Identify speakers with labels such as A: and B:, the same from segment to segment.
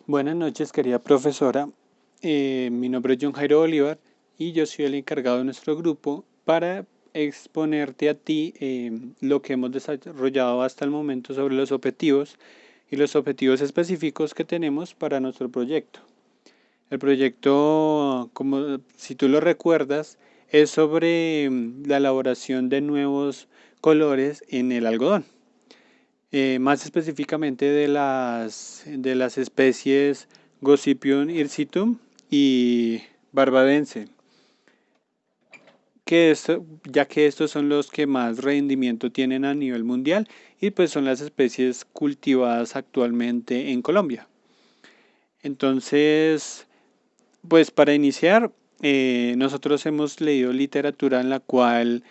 A: Buenas noches, querida profesora. Mi nombre es John Jairo Bolívar y yo soy el encargado de nuestro grupo para exponerte a ti lo que hemos desarrollado hasta el momento sobre los objetivos y los objetivos específicos que tenemos para nuestro proyecto. El proyecto, como si tú lo recuerdas, es sobre la elaboración de nuevos colores en el algodón. Más específicamente de las especies Gossypium hircitum y barbadense, ya que estos son los que más rendimiento tienen a nivel mundial y pues son las especies cultivadas actualmente en Colombia. Entonces, pues para iniciar, nosotros hemos leído literatura en la cual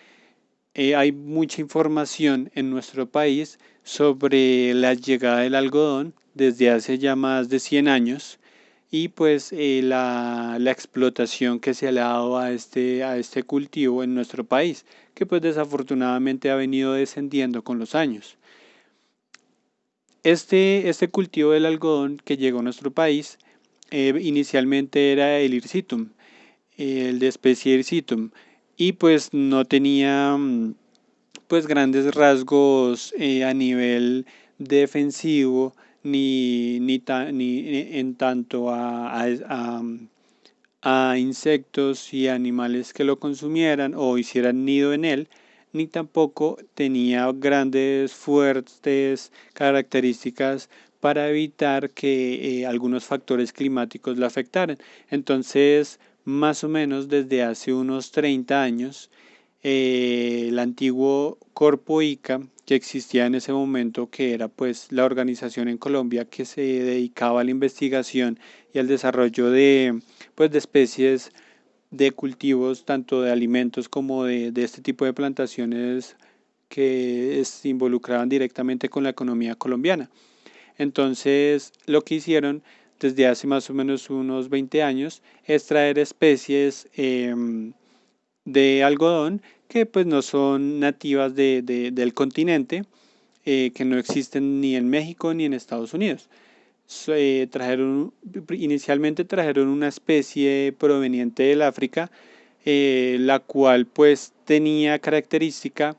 A: hay mucha información en nuestro país sobre la llegada del algodón desde hace ya más de 100 años y pues la explotación que se le ha dado a este cultivo en nuestro país, que pues desafortunadamente ha venido descendiendo con los años. Este cultivo del algodón que llegó a nuestro país inicialmente era el hircitum, el de especie hircitum, y pues no tenía pues grandes rasgos a nivel defensivo ni en tanto a insectos y animales que lo consumieran o hicieran nido en él, ni tampoco tenía grandes fuertes características para evitar que algunos factores climáticos la afectaran. Entonces, más o menos desde hace unos 30 años, el antiguo Corpo ICA que existía en ese momento, que era pues la organización en Colombia que se dedicaba a la investigación y al desarrollo de especies de cultivos, tanto de alimentos como de este tipo de plantaciones que se involucraban directamente con la economía colombiana. Entonces, lo que hicieron desde hace más o menos unos 20 años es traer especies de algodón que pues no son nativas del continente, que no existen ni en México ni en Estados Unidos. Inicialmente trajeron una especie proveniente del África, la cual pues tenía característica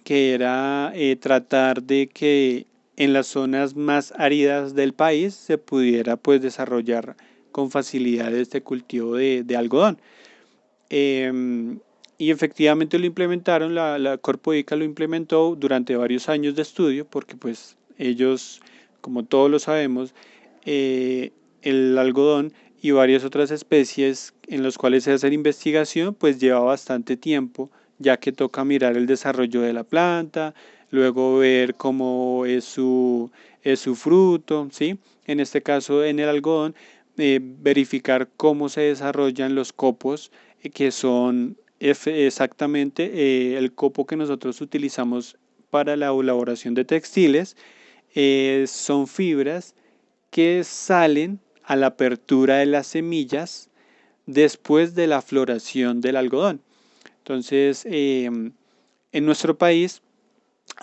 A: que era tratar de que en las zonas más áridas del país se pudiera pues desarrollar con facilidad este cultivo de algodón. Em, y efectivamente lo implementaron, la Corpo ICA lo implementó durante varios años de estudio, porque pues ellos, como todos lo sabemos, eh, el algodón y varias otras especies en las cuales se hace investigación, pues lleva bastante tiempo, ya que toca mirar el desarrollo de la planta, luego ver cómo es su fruto, ¿sí? En este caso, en el algodón, verificar cómo se desarrollan los copos, que son exactamente el copo que nosotros utilizamos para la elaboración de textiles. Son fibras que salen a la apertura de las semillas después de la floración del algodón. Entonces, en nuestro país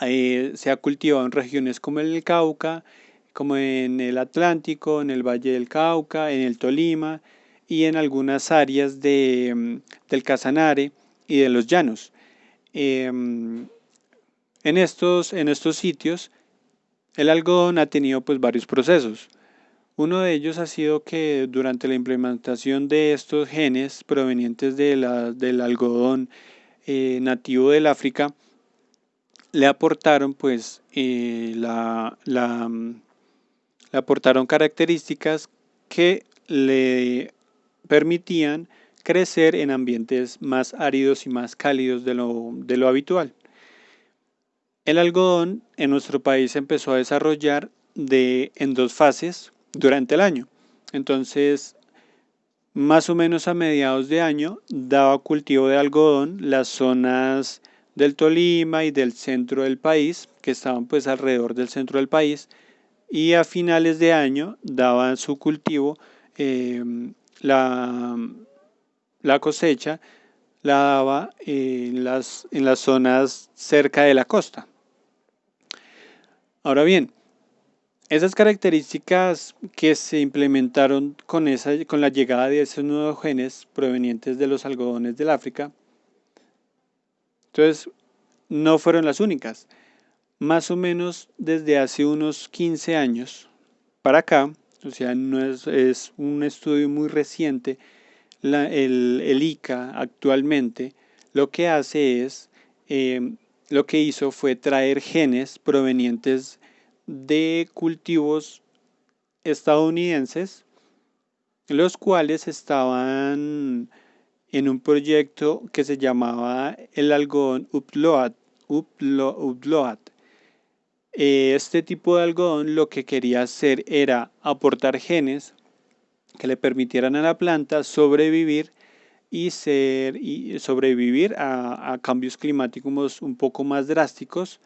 A: se ha cultivado en regiones como el Cauca, como en el Atlántico, en el Valle del Cauca, en el Tolima y en algunas áreas del Casanare y de los llanos. En estos sitios, el algodón ha tenido pues varios procesos. Uno de ellos ha sido que durante la implementación de estos genes provenientes del algodón nativo del África, le aportaron pues le aportaron características que le permitían crecer en ambientes más áridos y más cálidos de lo habitual. El algodón en nuestro país se empezó a desarrollar en dos fases durante el año. Entonces, más o menos a mediados de año daba cultivo de algodón las zonas del Tolima y del centro del país, que estaban pues alrededor del centro del país, y a finales de año daba su cultivo, eh, la, la cosecha la daba en las zonas cerca de la costa. Ahora bien, Esas características que se implementaron con la llegada de esos nuevos genes provenientes de los algodones del África, entonces no fueron las únicas. Más o menos desde hace unos 15 años para acá, o sea, no es un estudio muy reciente, el ICA actualmente lo que hace es, eh, lo que hizo fue traer genes provenientes de cultivos estadounidenses, los cuales estaban en un proyecto que se llamaba el algodón upload. Este tipo de algodón lo que quería hacer era aportar genes que le permitieran a la planta sobrevivir y sobrevivir a cambios climáticos un poco más drásticos,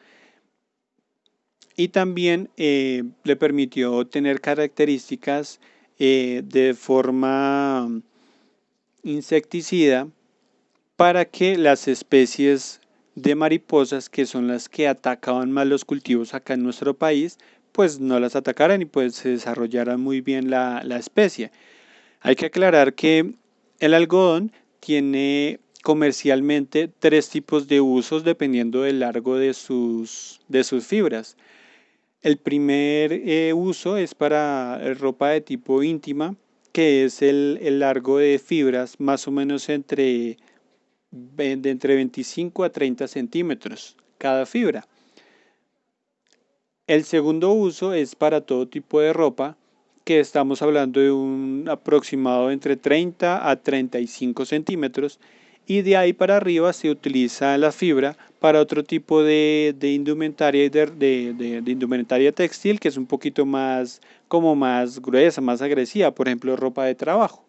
A: y también le permitió tener características de forma insecticida para que las especies de mariposas, que son las que atacaban más los cultivos acá en nuestro país, pues no las atacaran y pues se desarrollara muy bien la especie. Hay que aclarar que el algodón tiene comercialmente tres tipos de usos dependiendo del largo de sus fibras. El primer uso es para ropa de tipo íntima, que es el largo de fibras más o menos entre 25 a 30 centímetros cada fibra. El segundo uso es para todo tipo de ropa, que estamos hablando de un aproximado entre 30 a 35 centímetros, y de ahí para arriba se utiliza la fibra para otro tipo de indumentaria, de indumentaria textil, que es un poquito más, como más gruesa, más agresiva, por ejemplo, ropa de trabajo.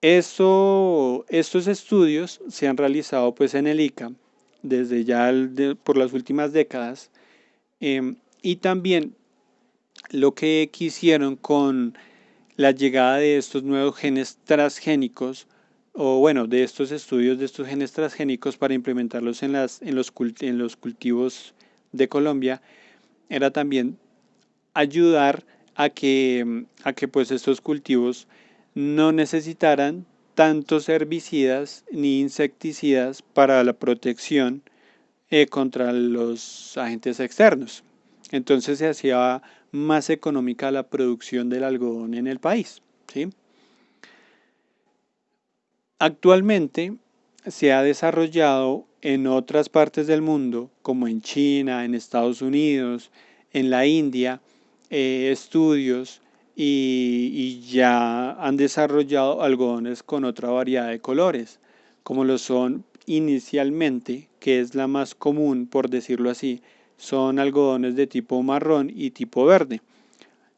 A: Estos estudios se han realizado pues en el ICA desde ya por las últimas décadas, y también lo que quisieron con la llegada de estos nuevos genes transgénicos, o bueno, de estos estudios de estos genes transgénicos para implementarlos en los cultivos de Colombia, era también ayudar a que pues estos cultivos no necesitaran tantos herbicidas ni insecticidas para la protección contra los agentes externos. Entonces se hacía más económica la producción del algodón en el país, ¿sí? Actualmente se ha desarrollado en otras partes del mundo, como en China, en Estados Unidos, en la India, estudios y ya han desarrollado algodones con otra variedad de colores, como lo son inicialmente, que es la más común, por decirlo así, son algodones de tipo marrón y tipo verde,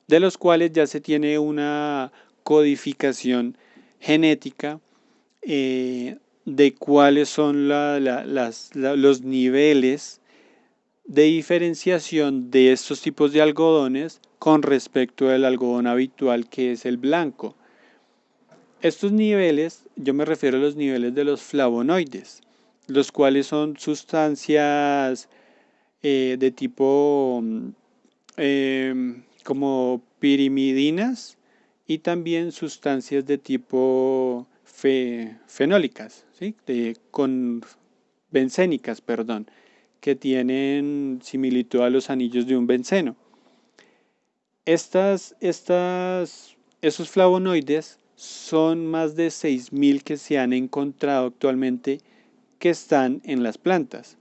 A: de los cuales ya se tiene una codificación genética de cuáles son los niveles de diferenciación de estos tipos de algodones con respecto al algodón habitual, que es el blanco. Estos niveles, yo me refiero a los niveles de los flavonoides, los cuales son sustancias de tipo como pirimidinas, y también sustancias de tipo fenólicas, ¿sí? Con bencénicas, perdón, que tienen similitud a los anillos de un benceno. Esos flavonoides son más de 6.000 que se han encontrado actualmente que están en las plantas.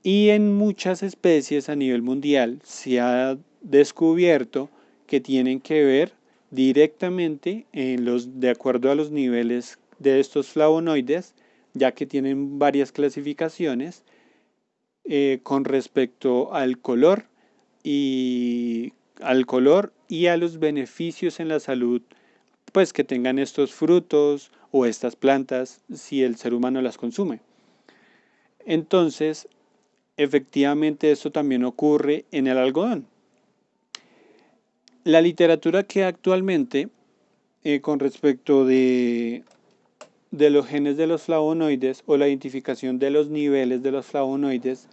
A: Y en muchas especies a nivel mundial se ha descubierto que tienen que ver directamente de acuerdo a los niveles de estos flavonoides, ya que tienen varias clasificaciones con respecto y al color y a los beneficios en la salud, pues que tengan estos frutos o estas plantas si el ser humano las consume. Entonces, efectivamente, esto también ocurre en el algodón. La literatura que actualmente con respecto de los genes de los flavonoides o la identificación de los niveles de los flavonoides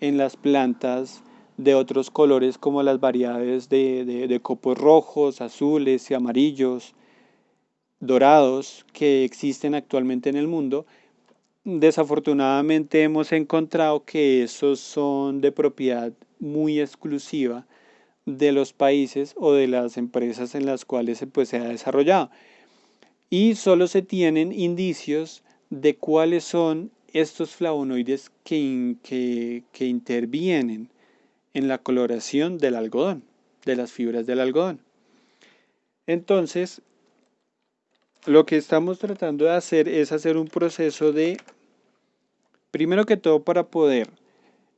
A: en las plantas de otros colores como las variedades de copos rojos, azules y amarillos, dorados que existen actualmente en el mundo. Desafortunadamente hemos encontrado que esos son de propiedad muy exclusiva de los países o de las empresas en las cuales se ha desarrollado. Y solo se tienen indicios de cuáles son estos flavonoides que intervienen en la coloración del algodón, de las fibras del algodón. Entonces, lo que estamos tratando de hacer es hacer un proceso primero que todo, para poder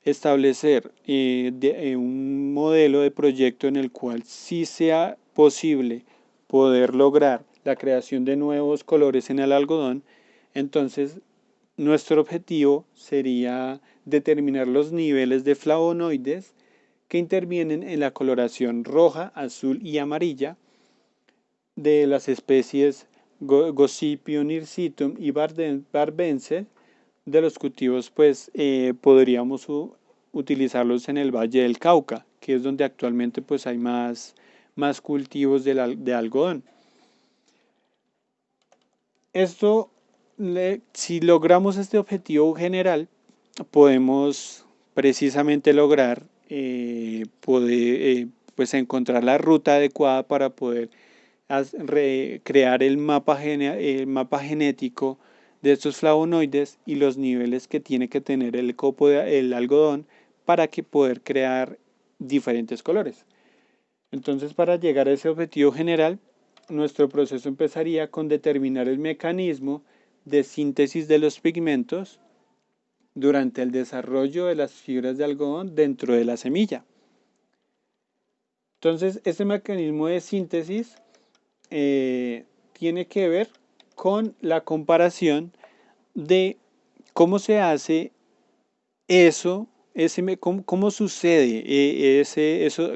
A: establecer un modelo de proyecto en el cual sí sea posible poder lograr la creación de nuevos colores en el algodón. Entonces, nuestro objetivo sería determinar los niveles de flavonoides que intervienen en la coloración roja, azul y amarilla de las especies Gossypium hirsutum y Barbense. De los cultivos, podríamos utilizarlos en el Valle del Cauca, que es donde actualmente hay más cultivos de algodón. Esto, si logramos este objetivo general, podemos precisamente lograr encontrar la ruta adecuada para poder crear el mapa genético de estos flavonoides y los niveles que tiene que tener el algodón para que poder crear diferentes colores. Entonces, para llegar a ese objetivo general, nuestro proceso empezaría con determinar el mecanismo de síntesis de los pigmentos durante el desarrollo de las fibras de algodón dentro de la semilla. Entonces, este mecanismo de síntesis tiene que ver con la comparación de cómo se hace eso, cómo sucede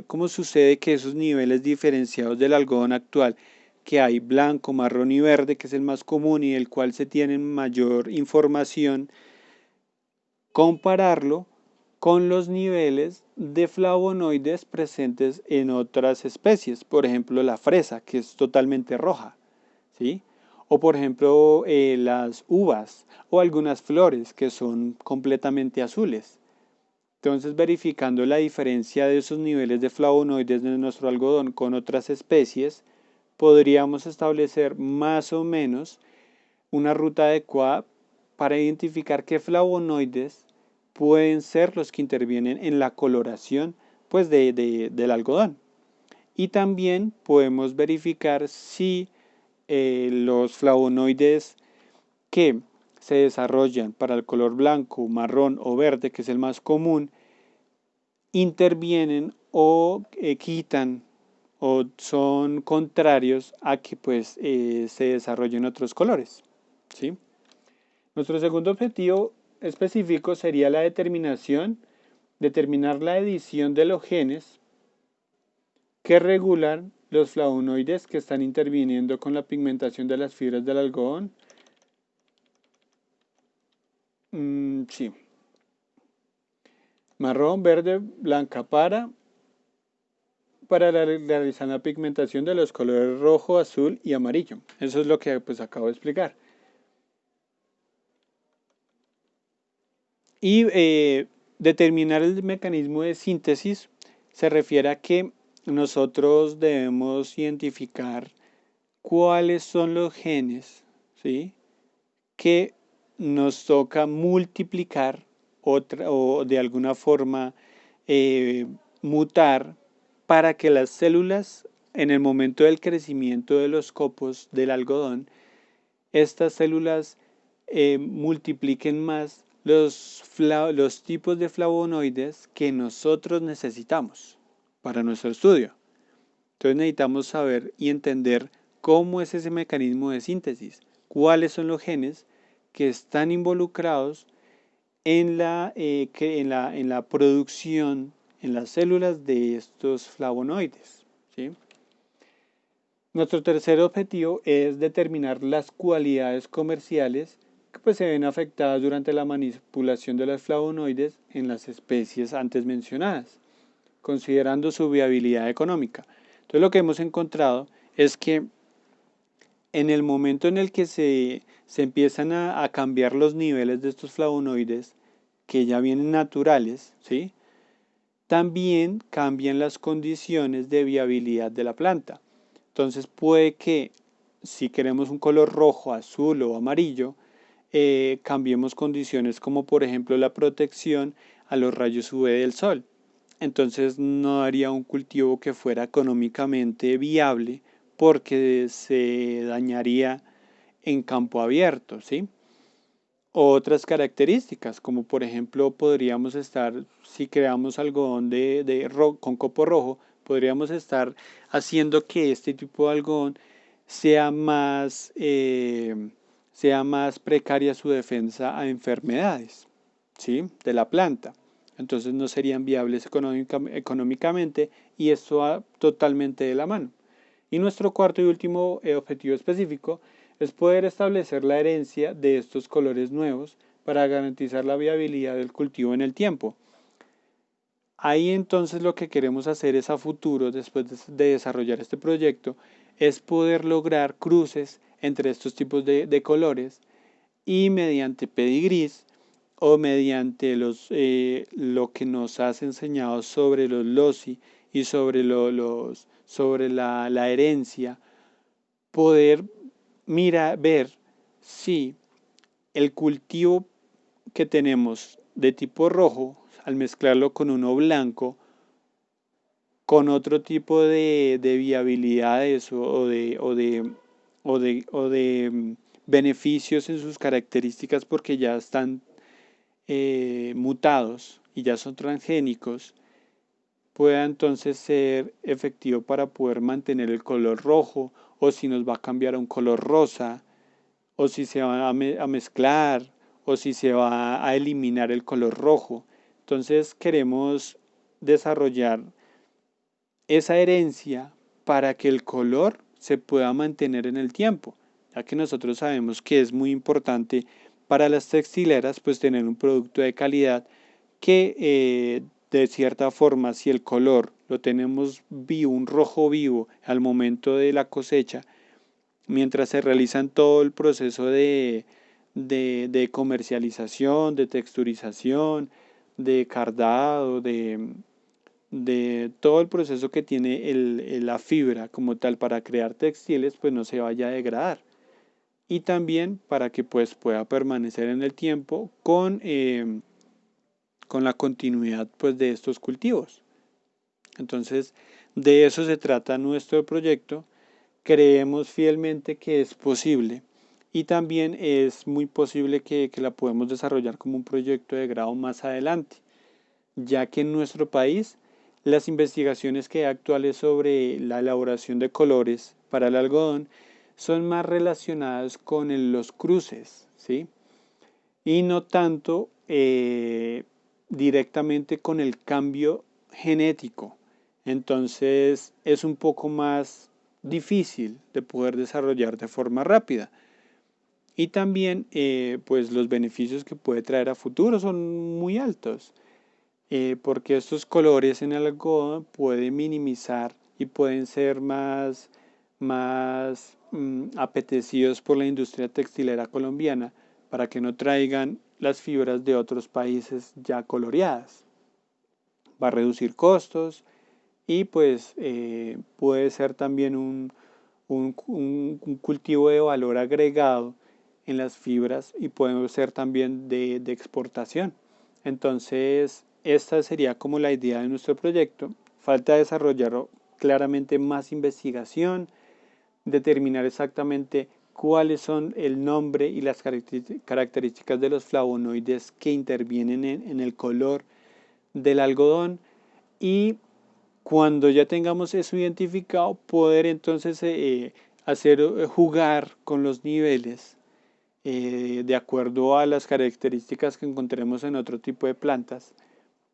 A: cómo sucede que esos niveles diferenciados del algodón actual, que hay blanco, marrón y verde, que es el más común y del cual se tiene mayor información, compararlo con los niveles de flavonoides presentes en otras especies, por ejemplo la fresa, que es totalmente roja, ¿sí? O por ejemplo las uvas o algunas flores que son completamente azules. Entonces, verificando la diferencia de esos niveles de flavonoides de nuestro algodón con otras especies, podríamos establecer más o menos una ruta adecuada para identificar qué flavonoides pueden ser los que intervienen en la coloración del algodón. Y también podemos verificar si los flavonoides que se desarrollan para el color blanco, marrón o verde, que es el más común, intervienen o quitan o son contrarios a que se desarrollen otros colores, ¿sí? Nuestro segundo objetivo específico sería determinar la edición de los genes que regulan los flavonoides que están interviniendo con la pigmentación de las fibras del algodón. Sí. Marrón, verde, blanca para realizar la pigmentación de los colores rojo, azul y amarillo. Eso es lo que acabo de explicar. Y determinar el mecanismo de síntesis se refiere a que nosotros debemos identificar cuáles son los genes, ¿sí?, que nos toca multiplicar o de alguna forma mutar para que las células, en el momento del crecimiento de los copos del algodón, estas células multipliquen más los tipos de flavonoides que nosotros necesitamos para nuestro estudio. Entonces necesitamos saber y entender cómo es ese mecanismo de síntesis, cuáles son los genes que están involucrados en la producción en las células de estos flavonoides, ¿sí? Nuestro tercer objetivo es determinar las cualidades comerciales que se ven afectadas durante la manipulación de los flavonoides en las especies antes mencionadas. considerando su viabilidad económica. Entonces lo que hemos encontrado es que en el momento en el que se empiezan a cambiar los niveles de estos flavonoides que ya vienen naturales, ¿sí? También cambian las condiciones de viabilidad de la planta. Entonces puede que si queremos un color rojo, azul o amarillo, cambiemos condiciones como por ejemplo la protección a los rayos UV del sol. Entonces no haría un cultivo que fuera económicamente viable porque se dañaría en campo abierto, ¿sí? Otras características, como por ejemplo podríamos estar, si creamos algodón con copo rojo, podríamos estar haciendo que este tipo de algodón sea sea más precaria su defensa a enfermedades, ¿sí? De la planta. Entonces no serían viables económicamente y esto va totalmente de la mano. Y nuestro cuarto y último objetivo específico es poder establecer la herencia de estos colores nuevos para garantizar la viabilidad del cultivo en el tiempo. Ahí entonces lo que queremos hacer es a futuro, después de desarrollar este proyecto, es poder lograr cruces entre estos tipos de colores y mediante pedigrís o mediante lo que nos has enseñado sobre los loci y sobre, sobre la herencia, poder ver si el cultivo que tenemos de tipo rojo, al mezclarlo con uno blanco, con otro tipo de viabilidades o de beneficios en sus características porque ya están mutados y ya son transgénicos, pueda entonces ser efectivo para poder mantener el color rojo o si nos va a cambiar a un color rosa o si se va a mezclar o si se va a eliminar el color rojo. Entonces queremos desarrollar esa herencia para que el color se pueda mantener en el tiempo, ya que nosotros sabemos que es muy importante para las textileras pues tener un producto de calidad que de cierta forma si el color lo tenemos vivo, un rojo vivo al momento de la cosecha, mientras se realizan todo el proceso de comercialización, de texturización, de cardado, de todo el proceso que tiene la fibra como tal para crear textiles, pues no se vaya a degradar. Y también para que pues pueda permanecer en el tiempo con la continuidad pues de estos cultivos. Entonces, de eso se trata nuestro proyecto. Creemos fielmente que es posible y también es muy posible que la podemos desarrollar como un proyecto de grado más adelante, ya que en nuestro país las investigaciones que hay actuales sobre la elaboración de colores para el algodón son más relacionadas con los cruces, ¿sí? Y no tanto directamente con el cambio genético. Entonces es un poco más difícil de poder desarrollar de forma rápida. Y también pues los beneficios que puede traer a futuro son muy altos, porque estos colores en el algodón pueden minimizar y pueden ser más apetecidos por la industria textilera colombiana para que no traigan las fibras de otros países ya coloreadas. Va a reducir costos y pues puede ser también un cultivo de valor agregado en las fibras y puede ser también de exportación. Entonces, esta sería como la idea de nuestro proyecto. Falta desarrollar claramente más investigación, determinar exactamente cuáles son el nombre y las características de los flavonoides que intervienen en el color del algodón y cuando ya tengamos eso identificado, poder entonces hacer jugar con los niveles de acuerdo a las características que encontremos en otro tipo de plantas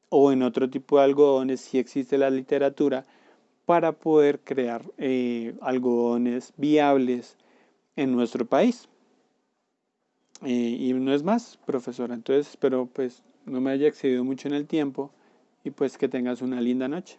A: o en otro tipo de algodones, si existe la literatura, para poder crear algodones viables en nuestro país. Y no es más, profesora. Entonces espero pues no me haya excedido mucho en el tiempo y pues que tengas una linda noche.